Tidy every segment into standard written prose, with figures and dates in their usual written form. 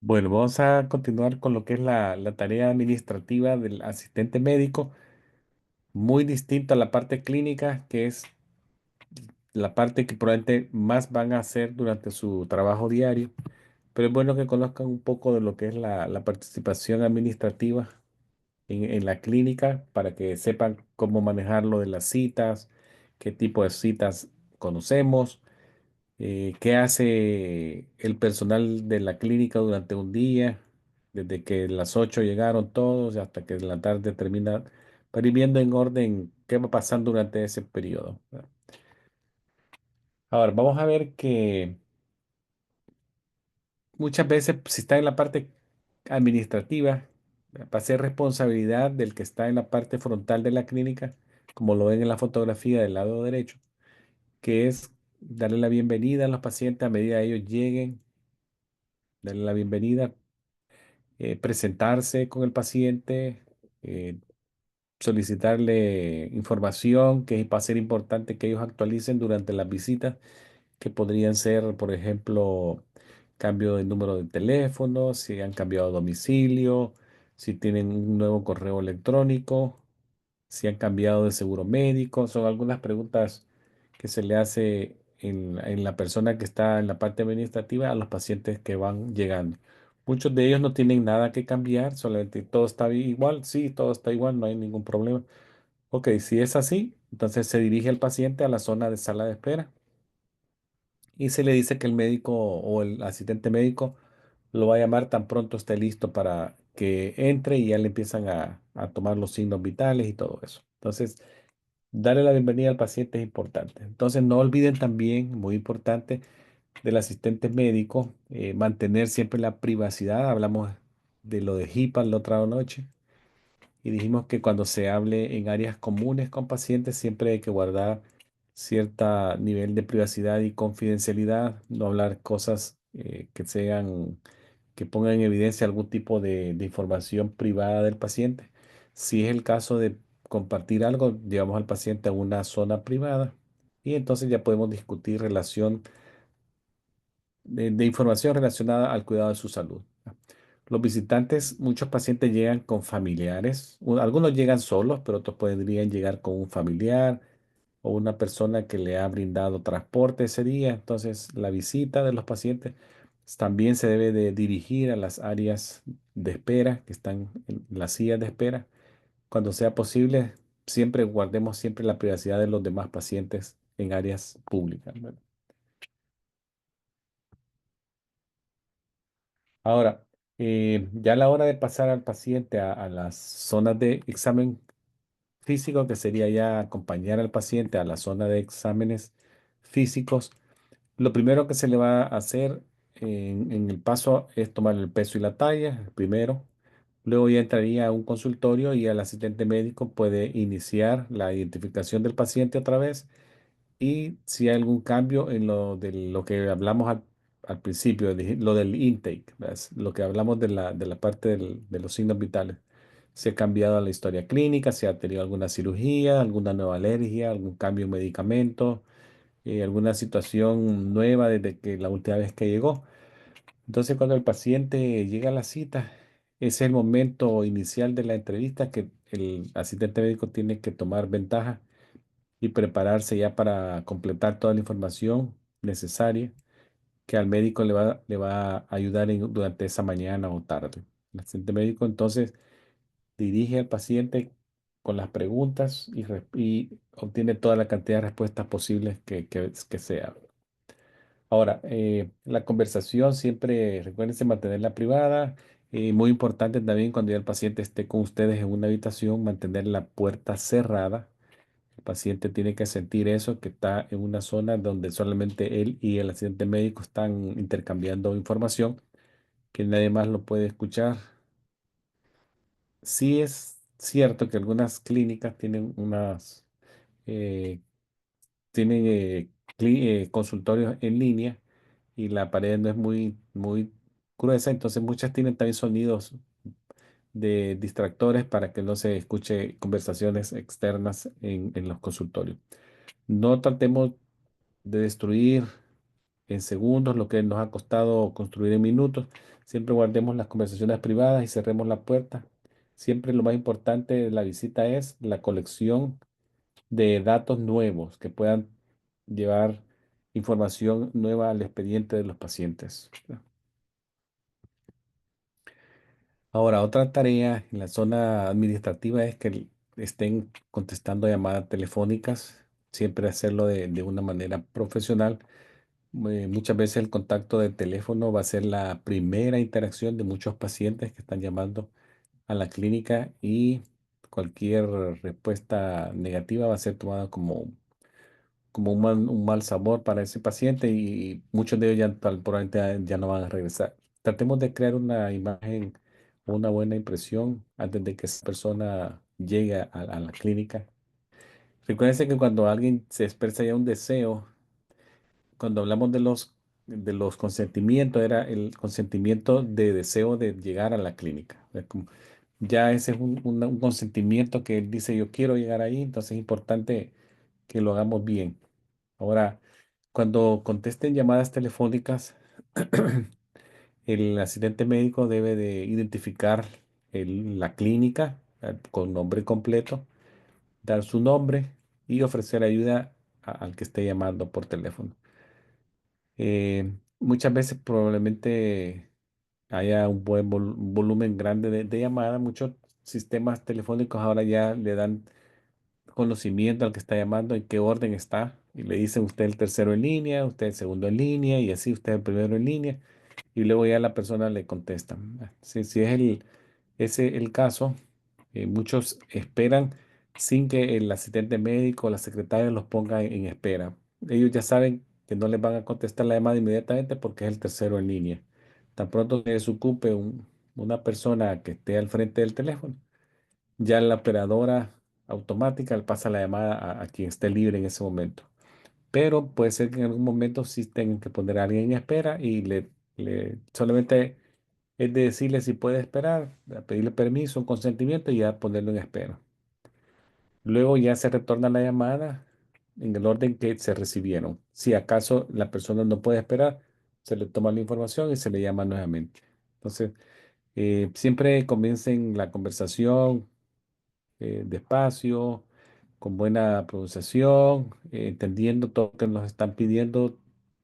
Bueno, vamos a continuar con lo que es la tarea administrativa del asistente médico, muy distinto a la parte clínica, que es la parte que probablemente más van a hacer durante su trabajo diario. Pero es bueno que conozcan un poco de lo que es la participación administrativa en la clínica para que sepan cómo manejar lo de las citas, qué tipo de citas conocemos, qué hace el personal de la clínica durante un día, desde que las 8 llegaron todos hasta que la tarde termina, para ir viendo en orden qué va pasando durante ese periodo, ¿verdad? Ahora, vamos a ver que muchas veces, si está en la parte administrativa, va a ser responsabilidad del que está en la parte frontal de la clínica, como lo ven en la fotografía del lado derecho, que es darle la bienvenida a los pacientes a medida que ellos lleguen, darle la bienvenida, presentarse con el paciente, eh, solicitarle información que va a ser importante que ellos actualicen durante las visitas, que podrían ser, por ejemplo, cambio de número de teléfono, si han cambiado de domicilio, si tienen un nuevo correo electrónico, si han cambiado de seguro médico. Son algunas preguntas que se le hace en la persona que está en la parte administrativa a los pacientes que van llegando. Muchos de ellos no tienen nada que cambiar, solamente todo está igual. Sí, todo está igual, no hay ningún problema. Ok, si es así, entonces se dirige el paciente a la zona de sala de espera y se le dice que el médico o el asistente médico lo va a llamar tan pronto esté listo para que entre y ya le empiezan a tomar los signos vitales y todo eso. Entonces, darle la bienvenida al paciente es importante. Entonces, no olviden también, muy importante, del asistente médico, mantener siempre la privacidad. Hablamos de lo de HIPAA la otra noche y dijimos que cuando se hable en áreas comunes con pacientes, siempre hay que guardar cierto nivel de privacidad y confidencialidad, no hablar cosas que sean, que pongan en evidencia algún tipo de información privada del paciente. Si es el caso de compartir algo, llevamos al paciente a una zona privada y entonces ya podemos discutir relación de información relacionada al cuidado de su salud. Los visitantes, muchos pacientes llegan con familiares. Algunos llegan solos, pero otros podrían llegar con un familiar o una persona que le ha brindado transporte ese día. Entonces, la visita de los pacientes también se debe de dirigir a las áreas de espera, que están en las sillas de espera. Cuando sea posible, siempre guardemos siempre la privacidad de los demás pacientes en áreas públicas, ¿verdad? Ahora, ya a la hora de pasar al paciente a las zonas de examen físico, que sería ya acompañar al paciente a la zona de exámenes físicos, lo primero que se le va a hacer en el paso es tomar el peso y la talla, el primero. Luego ya entraría a un consultorio y el asistente médico puede iniciar la identificación del paciente otra vez y si hay algún cambio en lo que hablamos al principio, lo del intake, ¿ves? Lo que hablamos de la parte de los signos vitales. Si ha cambiado la historia clínica, si ha tenido alguna cirugía, alguna nueva alergia, algún cambio en medicamento, alguna situación nueva desde que la última vez que llegó. Entonces, cuando el paciente llega a la cita, ese es el momento inicial de la entrevista que el asistente médico tiene que tomar ventaja y prepararse ya para completar toda la información necesaria que al médico le va a ayudar durante esa mañana o tarde. El asistente médico entonces dirige al paciente con las preguntas y obtiene toda la cantidad de respuestas posibles que sea. Ahora, la conversación siempre, recuérdense mantenerla privada. Muy importante también cuando ya el paciente esté con ustedes en una habitación, mantener la puerta cerrada. El paciente tiene que sentir eso, que está en una zona donde solamente él y el asistente médico están intercambiando información, que nadie más lo puede escuchar. Sí es cierto que algunas clínicas eh, tienen consultorios en línea y la pared no es muy gruesa, entonces muchas tienen también sonidos de distractores para que no se escuche conversaciones externas en los consultorios. No tratemos de destruir en segundos lo que nos ha costado construir en minutos. Siempre guardemos las conversaciones privadas y cerremos la puerta. Siempre lo más importante de la visita es la colección de datos nuevos que puedan llevar información nueva al expediente de los pacientes. Ahora, otra tarea en la zona administrativa es que estén contestando llamadas telefónicas, siempre hacerlo de una manera profesional. Muchas veces el contacto de teléfono va a ser la primera interacción de muchos pacientes que están llamando a la clínica y cualquier respuesta negativa va a ser tomada como un mal sabor para ese paciente y muchos de ellos ya probablemente ya no van a regresar. Tratemos de crear una imagen o una buena impresión antes de que esa persona llegue a la clínica. Recuerden que cuando alguien se expresa ya un deseo, cuando hablamos de los consentimientos, era el consentimiento de deseo de llegar a la clínica. Es como, ya ese es un consentimiento que él dice, yo quiero llegar ahí, entonces es importante que lo hagamos bien. Ahora, cuando contesten llamadas telefónicas, el asistente médico debe de identificar la clínica con nombre completo, dar su nombre y ofrecer ayuda al que esté llamando por teléfono. Muchas veces probablemente haya un buen un volumen grande de llamadas. Muchos sistemas telefónicos ahora ya le dan conocimiento al que está llamando en qué orden está y le dicen usted el tercero en línea, usted el segundo en línea y así usted el primero en línea y luego ya la persona le contesta. Si es ese el caso, muchos esperan sin que el asistente médico o la secretaria los ponga en espera. Ellos ya saben que no les van a contestar la llamada inmediatamente porque es el tercero en línea. Tan pronto se desocupe una persona que esté al frente del teléfono, ya la operadora automática le pasa la llamada a quien esté libre en ese momento. Pero puede ser que en algún momento sí tengan que poner a alguien en espera y solamente es de decirle si puede esperar, pedirle permiso, un consentimiento y ya ponerlo en espera. Luego ya se retorna la llamada en el orden que se recibieron. Si acaso la persona no puede esperar, se le toma la información y se le llama nuevamente. Entonces, siempre comiencen la conversación despacio, con buena pronunciación, entendiendo todo lo que nos están pidiendo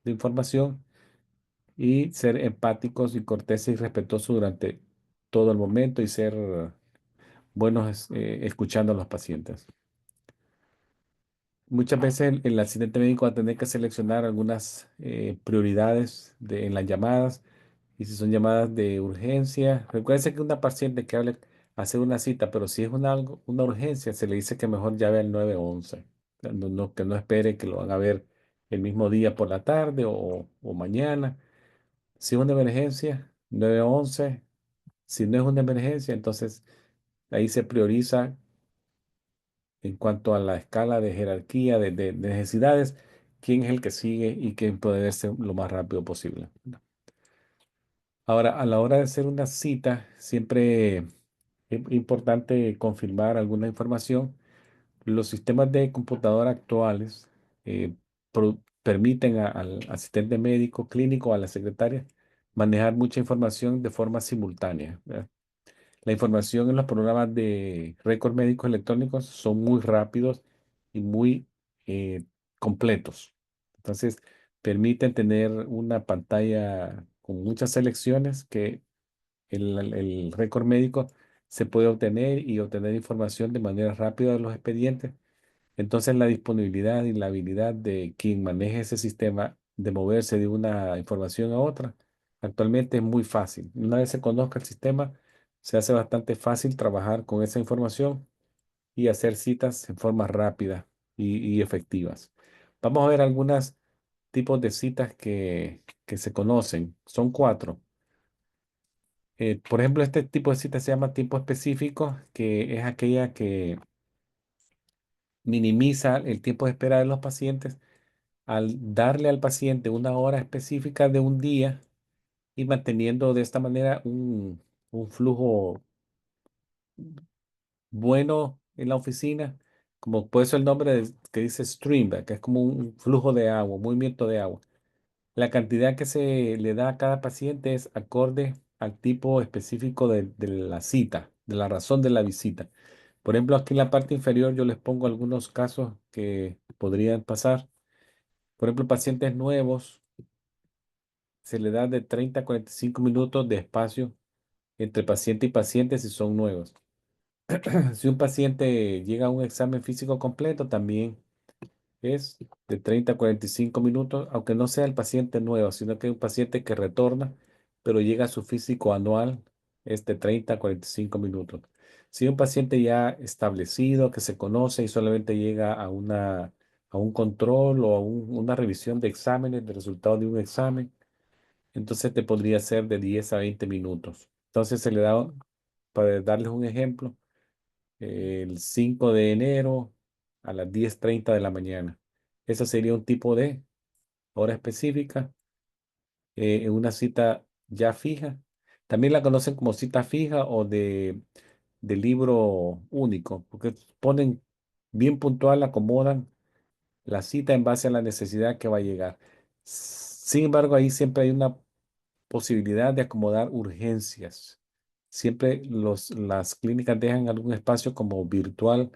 de información y ser empáticos y corteses y respetuosos durante todo el momento y ser buenos escuchando a los pacientes. Muchas veces el asistente médico va a tener que seleccionar algunas prioridades en las llamadas y si son llamadas de urgencia. Recuerden que una paciente que hable hacer una cita, pero si es una urgencia, se le dice que mejor llame al 911. Que no espere que lo van a ver el mismo día por la tarde o mañana. Si es una emergencia, 911. Si no es una emergencia, entonces ahí se prioriza en cuanto a la escala de jerarquía de necesidades, quién es el que sigue y quién puede ser lo más rápido posible. Ahora, a la hora de hacer una cita, siempre es importante confirmar alguna información. Los sistemas de computadora actuales permiten al asistente médico, clínico, a la secretaria, manejar mucha información de forma simultánea. ¿Verdad? La información en los programas de récord médicos electrónicos son muy rápidos y muy eh, completos. Entonces, permiten tener una pantalla con muchas selecciones que el récord médico se puede obtener y obtener información de manera rápida de los expedientes. Entonces, la disponibilidad y la habilidad de quien maneje ese sistema de moverse de una información a otra actualmente es muy fácil. Una vez se conozca el sistema, se hace bastante fácil trabajar con esa información y hacer citas en forma rápida y efectivas. Vamos a ver algunos tipos de citas que se conocen. Son cuatro. Por ejemplo, este tipo de cita se llama tiempo específico, que es aquella que minimiza el tiempo de espera de los pacientes al darle al paciente una hora específica de un día y manteniendo de esta manera un flujo bueno en la oficina, como puede ser el nombre que dice stream, que es como un flujo de agua, un movimiento de agua. La cantidad que se le da a cada paciente es acorde al tipo específico de la cita, de la razón de la visita. Por ejemplo, aquí en la parte inferior yo les pongo algunos casos que podrían pasar. Por ejemplo, pacientes nuevos se le da de 30 a 45 minutos de espacio entre paciente y paciente si son nuevos. Si un paciente llega a un examen físico completo, también es de 30 a 45 minutos, aunque no sea el paciente nuevo, sino que es un paciente que retorna, pero llega a su físico anual, es de 30 a 45 minutos. Si un paciente ya establecido, que se conoce y solamente llega a un control o a una revisión de exámenes, de resultados de un examen, entonces te podría ser de 10 a 20 minutos. Entonces se le da, para darles un ejemplo, el 5 de enero a las 10:30 de la mañana. Ese sería un tipo de hora específica en una cita ya fija. También la conocen como cita fija o de libro único, porque ponen bien puntual, acomodan la cita en base a la necesidad que va a llegar. Sin embargo, ahí siempre hay una posibilidad de acomodar urgencias. Siempre las clínicas dejan algún espacio como virtual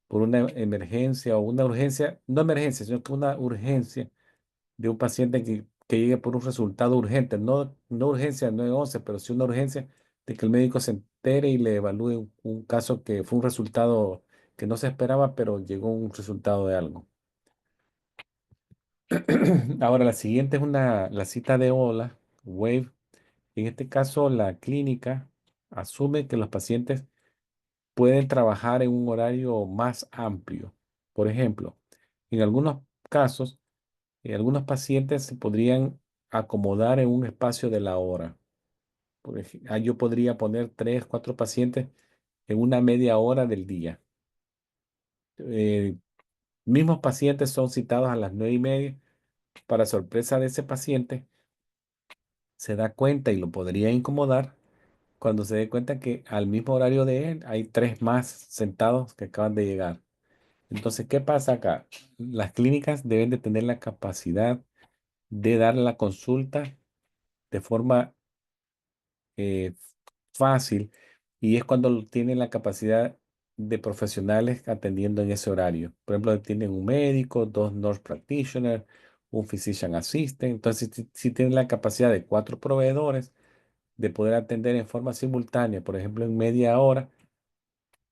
por una emergencia o una urgencia, no emergencia, sino que una urgencia de un paciente que llegue por un resultado urgente, no urgencia 911, pero sí una urgencia de que el médico se entere y le evalúe un caso que fue un resultado que no se esperaba, pero llegó un resultado de algo. Ahora, la siguiente es la cita de ola, WAVE. En este caso, la clínica asume que los pacientes pueden trabajar en un horario más amplio. Por ejemplo, en algunos casos, algunos pacientes se podrían acomodar en un espacio de la hora. Yo podría poner 3, 4 pacientes en una media hora del día. Eh, Mismos pacientes son citados a las 9:30. Para sorpresa de ese paciente, se da cuenta y lo podría incomodar cuando se dé cuenta que al mismo horario de él hay tres más sentados que acaban de llegar. Entonces, ¿qué pasa acá? Las clínicas deben de tener la capacidad de dar la consulta de forma eh, fácil y es cuando tienen la capacidad de profesionales atendiendo en ese horario. Por ejemplo, tienen un médico, dos nurse practitioners, un physician assistant. Entonces, si tienen la capacidad de 4 proveedores de poder atender en forma simultánea, por ejemplo, en media hora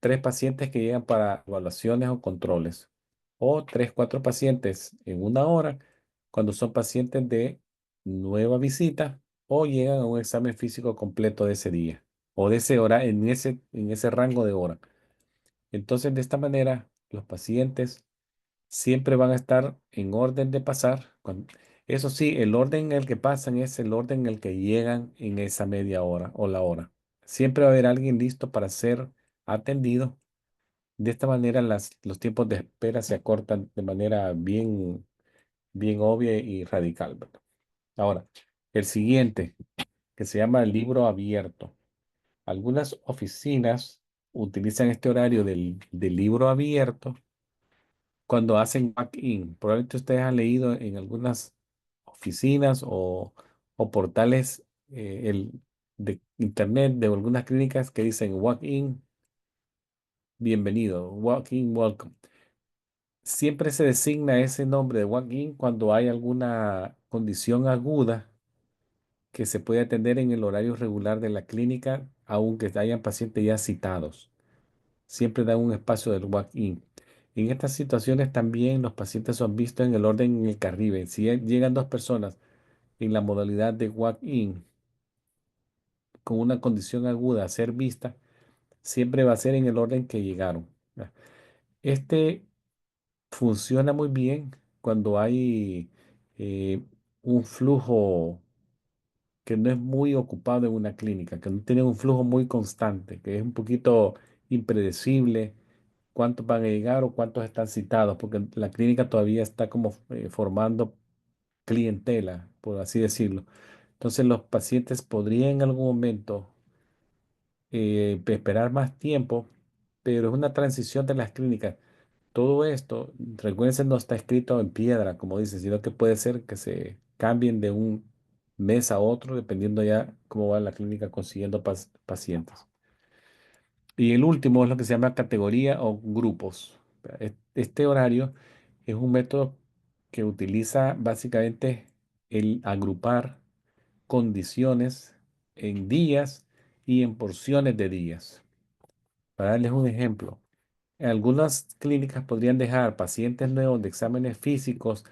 3 pacientes que llegan para evaluaciones o controles, o 3, 4 pacientes en una hora cuando son pacientes de nueva visita o llegan a un examen físico completo de ese día o de ese hora, en ese rango de hora. Entonces, de esta manera, los pacientes siempre van a estar en orden de pasar. Eso sí, el orden en el que pasan es el orden en el que llegan en esa media hora o la hora. Siempre va a haber alguien listo para ser atendido. De esta manera los tiempos de espera se acortan de manera bien, bien obvia y radical, ¿verdad? Ahora, el siguiente, que se llama el libro abierto. Algunas oficinas utilizan este horario del libro abierto cuando hacen back-in. Probablemente ustedes han leído en algunas oficinas o portales de internet de algunas clínicas que dicen walk-in, bienvenido, walk-in, welcome. Siempre se designa ese nombre de walk-in cuando hay alguna condición aguda que se puede atender en el horario regular de la clínica, aunque hayan pacientes ya citados. Siempre da un espacio del walk-in. En estas situaciones también los pacientes son vistos en el orden en el que arriben. Si llegan 2 personas en la modalidad de walk-in con una condición aguda a ser vista, siempre va a ser en el orden que llegaron. ¿Ya? Este funciona muy bien cuando hay eh, un flujo que no es muy ocupado en una clínica, que no tiene un flujo muy constante, que es un poquito impredecible cuántos van a llegar o cuántos están citados, porque la clínica todavía está como formando clientela, por así decirlo. Entonces los pacientes podrían en algún momento esperar más tiempo, pero es una transición de las clínicas. Todo esto, recuerden, no está escrito en piedra, como dicen, sino que puede ser que cambien de un mes a otro, dependiendo ya cómo va la clínica consiguiendo pacientes. Y el último es lo que se llama categoría o grupos. Este horario es un método que utiliza básicamente el agrupar condiciones en días y en porciones de días. Para darles un ejemplo, algunas clínicas podrían dejar pacientes nuevos de exámenes físicos,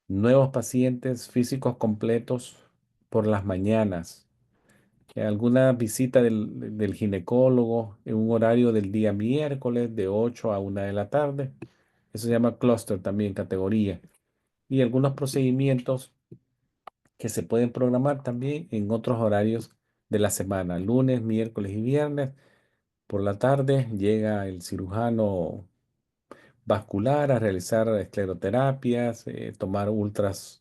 nuevos pacientes físicos completos por las mañanas, alguna visita del ginecólogo en un horario del día miércoles de 8 a 1 de la tarde. Eso se llama clúster también, categoría. Y algunos procedimientos que se pueden programar también en otros horarios de la semana, lunes, miércoles y viernes. Por la tarde llega el cirujano vascular a realizar escleroterapias, tomar ultras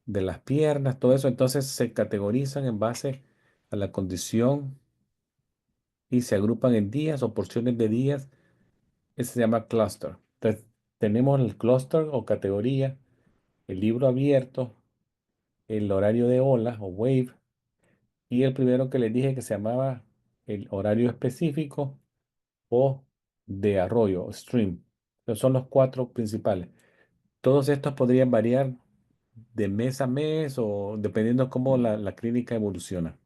de las piernas, todo eso. Entonces se categorizan en base a la condición y se agrupan en días o porciones de días. Eso se llama cluster. Entonces tenemos el cluster o categoría, el libro abierto, el horario de ola o wave y el primero que les dije que se llamaba el horario específico o de arroyo o stream. Esos son los cuatro principales. Todos estos podrían variar de mes a mes o dependiendo cómo la clínica evoluciona.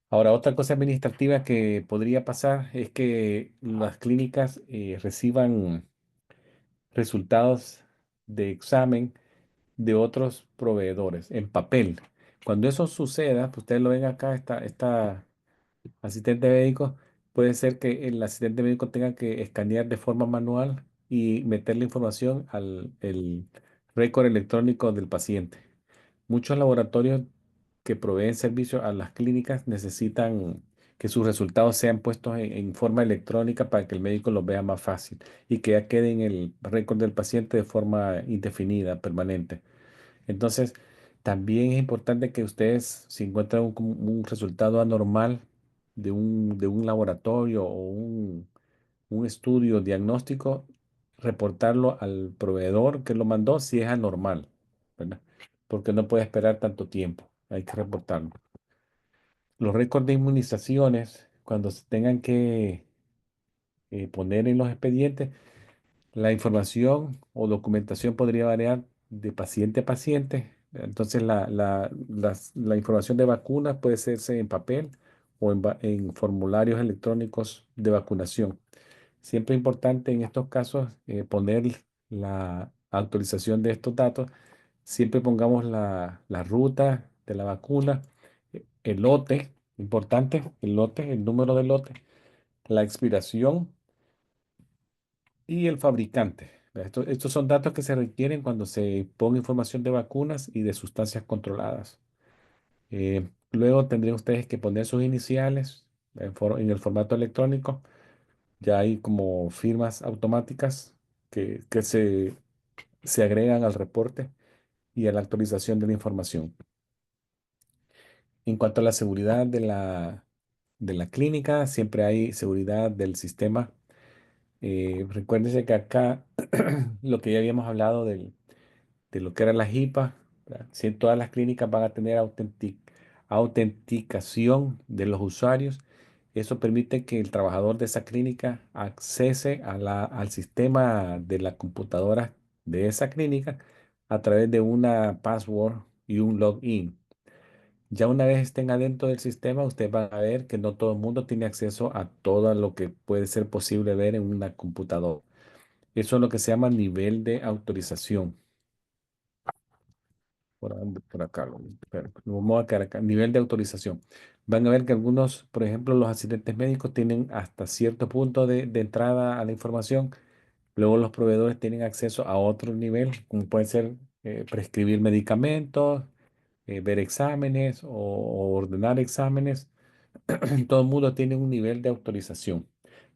Ahora, otra cosa administrativa que podría pasar es que las clínicas reciban resultados de examen de otros proveedores en papel. Cuando eso suceda, pues ustedes lo ven acá, esta asistente médico, puede ser que el asistente médico tenga que escanear de forma manual y meter la información al el récord electrónico del paciente. Muchos laboratorios que proveen servicio a las clínicas necesitan que sus resultados sean puestos en forma electrónica para que el médico los vea más fácil y que ya quede en el récord del paciente de forma indefinida, permanente. Entonces, también es importante que ustedes, si encuentran un resultado anormal de un laboratorio o un estudio diagnóstico, reportarlo al proveedor que lo mandó si es anormal, ¿verdad? Porque no puede esperar tanto tiempo, hay que reportarlo. Los récords de inmunizaciones, cuando se tengan que poner en los expedientes, la información o documentación podría variar de paciente a paciente. Entonces, la información de vacunas puede hacerse en papel o en formularios electrónicos de vacunación. Siempre es importante en estos casos poner la actualización de estos datos. Siempre pongamos la ruta de la vacuna, el lote, importante, el lote, el número del lote, la expiración y el fabricante. Estos son datos que se requieren cuando se ponga información de vacunas y de sustancias controladas. Luego tendrían ustedes que poner sus iniciales en el formato electrónico. Ya hay como firmas automáticas que se agregan al reporte y a la actualización de la información. En cuanto a la seguridad de la clínica, siempre hay seguridad del sistema. Recuérdense que acá lo que ya habíamos hablado de lo que era la HIPAA, ¿verdad? Si todas las clínicas van a tener autenticación de los usuarios, eso permite que el trabajador de esa clínica accese al sistema de la computadora de esa clínica a través de una password y un login. Ya una vez estén adentro del sistema, usted va a ver que no todo el mundo tiene acceso a todo lo que puede ser posible ver en una computadora. Eso es lo que se llama nivel de autorización. Por acá, espera, vamos a quedar acá. Nivel de autorización. Van a ver que algunos, por ejemplo, los asistentes médicos tienen hasta cierto punto de entrada a la información. Luego los proveedores tienen acceso a otro nivel, como puede ser prescribir medicamentos, ver exámenes o ordenar exámenes. Todo el mundo tiene un nivel de autorización.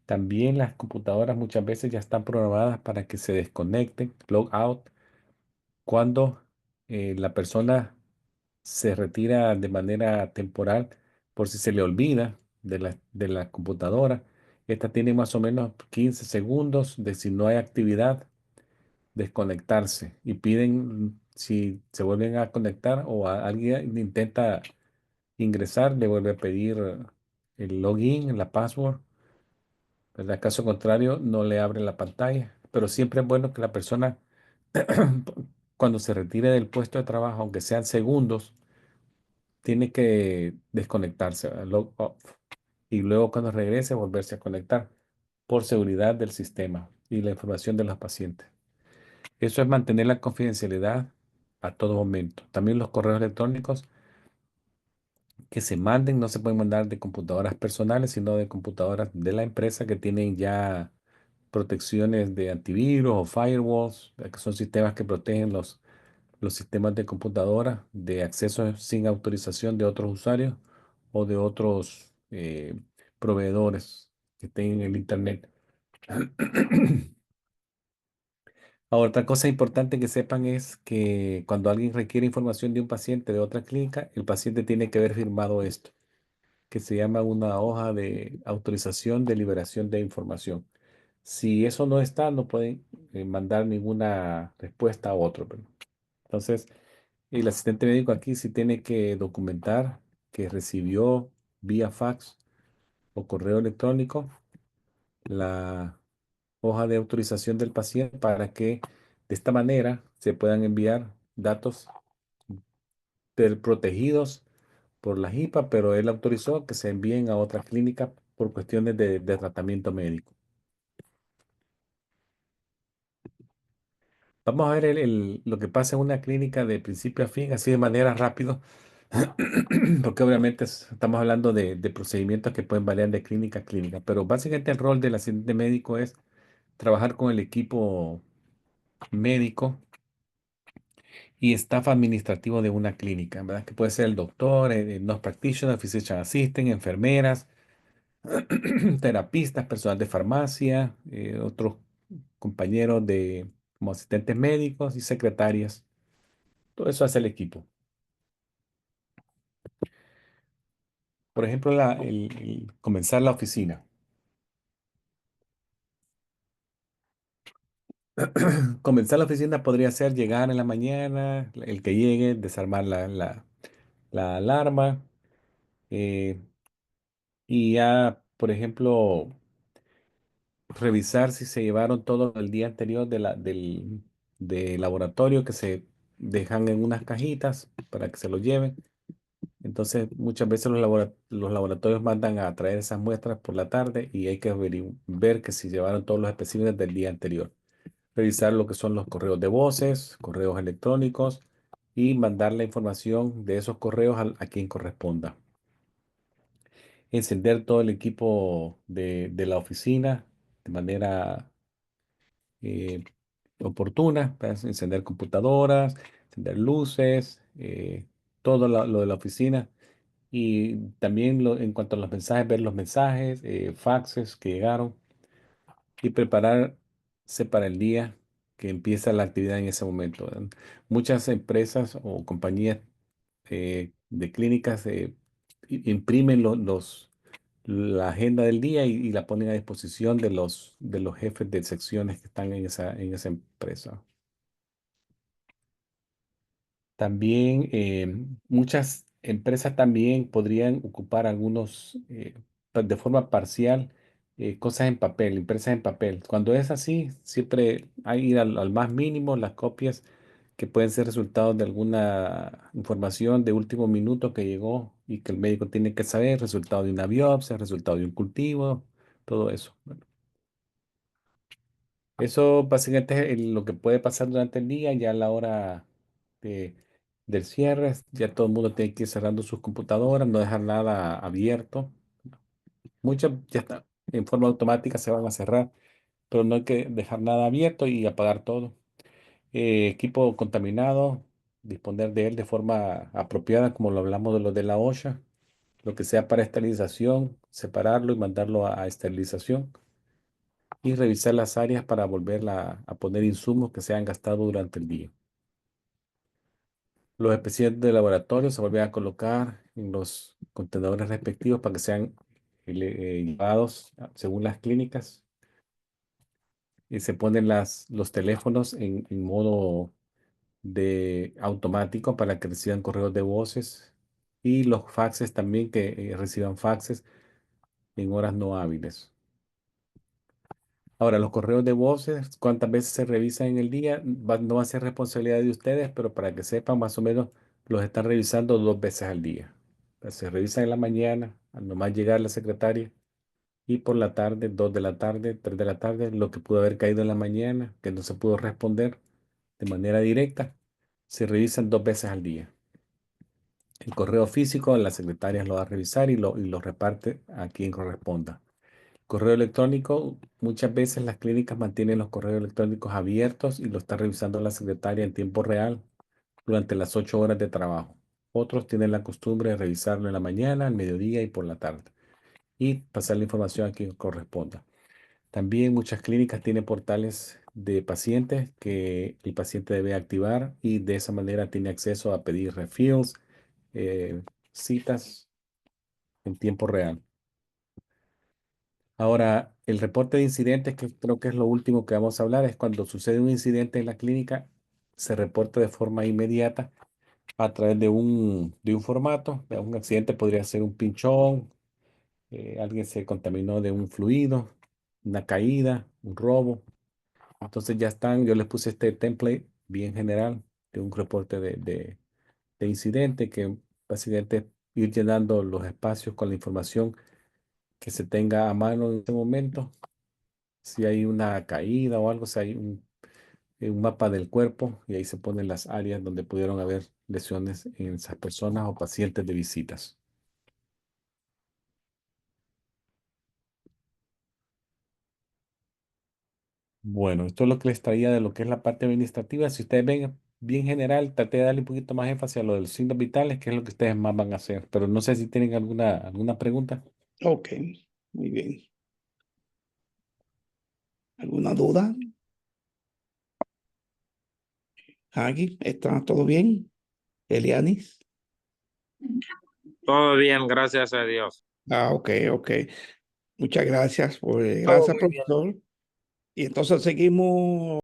También las computadoras muchas veces ya están programadas para que se desconecten, log out, cuando la persona se retira de manera temporal por si se le olvida de la computadora. Esta tiene más o menos 15 segundos de si no hay actividad, desconectarse y piden Si se vuelven a conectar o alguien intenta ingresar, le vuelve a pedir el login, la password, ¿verdad? Caso contrario, no le abre la pantalla. Pero siempre es bueno que la persona, cuando se retire del puesto de trabajo, aunque sean segundos, tiene que desconectarse, ¿verdad? Log off. Y luego cuando regrese, volverse a conectar por seguridad del sistema y la información de los pacientes. Eso es mantener la confidencialidad a todo momento. También los correos electrónicos que se manden no se pueden mandar de computadoras personales, sino de computadoras de la empresa que tienen ya protecciones de antivirus o firewalls, que son sistemas que protegen los sistemas de computadora de acceso sin autorización de otros usuarios o de otros proveedores que estén en el Internet. Ahora, otra cosa importante que sepan es que cuando alguien requiere información de un paciente de otra clínica, el paciente tiene que haber firmado esto, que se llama una hoja de autorización de liberación de información. Si eso no está, no pueden mandar ninguna respuesta a otro, ¿verdad? Entonces, el asistente médico aquí sí tiene que documentar que recibió vía fax o correo electrónico la hoja de autorización del paciente para que de esta manera se puedan enviar datos protegidos por la HIPAA, pero él autorizó que se envíen a otra clínica por cuestiones de tratamiento médico. Vamos a ver lo que pasa en una clínica de principio a fin, así de manera rápido, porque obviamente estamos hablando de procedimientos que pueden variar de clínica a clínica, pero básicamente el rol del asistente médico es trabajar con el equipo médico y staff administrativo de una clínica, ¿verdad? Que puede ser el doctor, el nurse practitioner, physician assistant, enfermeras, terapistas, personal de farmacia, otros compañeros como asistentes médicos y secretarias. Todo eso hace el equipo. Por ejemplo, comenzar la oficina. Comenzar la oficina podría ser llegar en la mañana, el que llegue, desarmar la alarma eh, y ya, por ejemplo, revisar si se llevaron todo el día anterior del laboratorio que se dejan en unas cajitas para que se lo lleven. Entonces, muchas veces los laboratorios mandan a traer esas muestras por la tarde y hay que ver que si llevaron todos los especímenes del día anterior. Revisar lo que son los correos de voces, correos electrónicos y mandar la información de esos correos a quien corresponda. Encender todo el equipo de la oficina de manera eh, oportuna, para encender computadoras, encender luces, todo lo de la oficina. Y también en cuanto a los mensajes, ver los mensajes, faxes que llegaron y prepararse para el día que empieza la actividad en ese momento, ¿verdad? Muchas empresas o compañías de clínicas imprimen la agenda del día y la ponen a disposición de los jefes de secciones que están en esa empresa. También muchas empresas también podrían ocupar algunos de forma parcial cosas en papel, impresas en papel. Cuando es así, siempre hay que ir al más mínimo las copias que pueden ser resultados de alguna información de último minuto que llegó y que el médico tiene que saber, resultado de una biopsia, resultado de un cultivo, todo eso. Bueno, eso básicamente es lo que puede pasar durante el día, ya a la hora de- del cierre, ya todo el mundo tiene que ir cerrando sus computadoras, no dejar nada abierto. Muchas ya está, en forma automática se van a cerrar, pero no hay que dejar nada abierto y apagar todo. Equipo contaminado, disponer de él de forma apropiada, como lo hablamos de lo de la OSHA, lo que sea para esterilización, separarlo y mandarlo a esterilización y revisar las áreas para volver a poner insumos que se han gastado durante el día. Los especímenes de laboratorio se vuelven a colocar en los contenedores respectivos para que sean llevados según las clínicas y se ponen los teléfonos en modo de automático para que reciban correos de voces y los faxes también que reciban faxes en horas no hábiles. Ahora, los correos de voces, ¿cuántas veces se revisan en el día? No va a ser responsabilidad de ustedes, pero para que sepan, más o menos los están revisando 2 veces al día. Se revisan en la mañana, al nomás llegar la secretaria, y por la tarde, 2 de la tarde, 3 de la tarde, lo que pudo haber caído en la mañana, que no se pudo responder de manera directa, se revisan 2 veces al día. El correo físico, la secretaria lo va a revisar y lo reparte a quien corresponda. Correo electrónico, muchas veces las clínicas mantienen los correos electrónicos abiertos y lo está revisando la secretaria en tiempo real durante las 8 horas de trabajo. Otros tienen la costumbre de revisarlo en la mañana, al mediodía y por la tarde y pasar la información a quien corresponda. También muchas clínicas tienen portales de pacientes que el paciente debe activar y de esa manera tiene acceso a pedir refills, eh, citas en tiempo real. Ahora, el reporte de incidentes, que creo que es lo último que vamos a hablar, es cuando sucede un incidente en la clínica, se reporta de forma inmediata a través de un formato. Un accidente podría ser un pinchón, alguien se contaminó de un fluido, una caída, un robo. Entonces ya están, yo les puse este template bien general de un reporte de incidente que básicamente es ir llenando los espacios con la información que se tenga a mano en ese momento. Si hay una caída o algo, si hay un mapa del cuerpo y ahí se ponen las áreas donde pudieron haber lesiones en esas personas o pacientes de visitas. Bueno, esto es lo que les traía de lo que es la parte administrativa. Si ustedes ven bien general, traté de darle un poquito más énfasis a lo de los signos vitales, que es lo que ustedes más van a hacer. Pero no sé si tienen alguna pregunta. Ok, muy bien. ¿Alguna duda? Aquí, ¿está todo bien? Elianis. Todo bien, gracias a Dios. Ok, ok. Muchas gracias, Todo gracias, muy bien. profesor. Y entonces seguimos.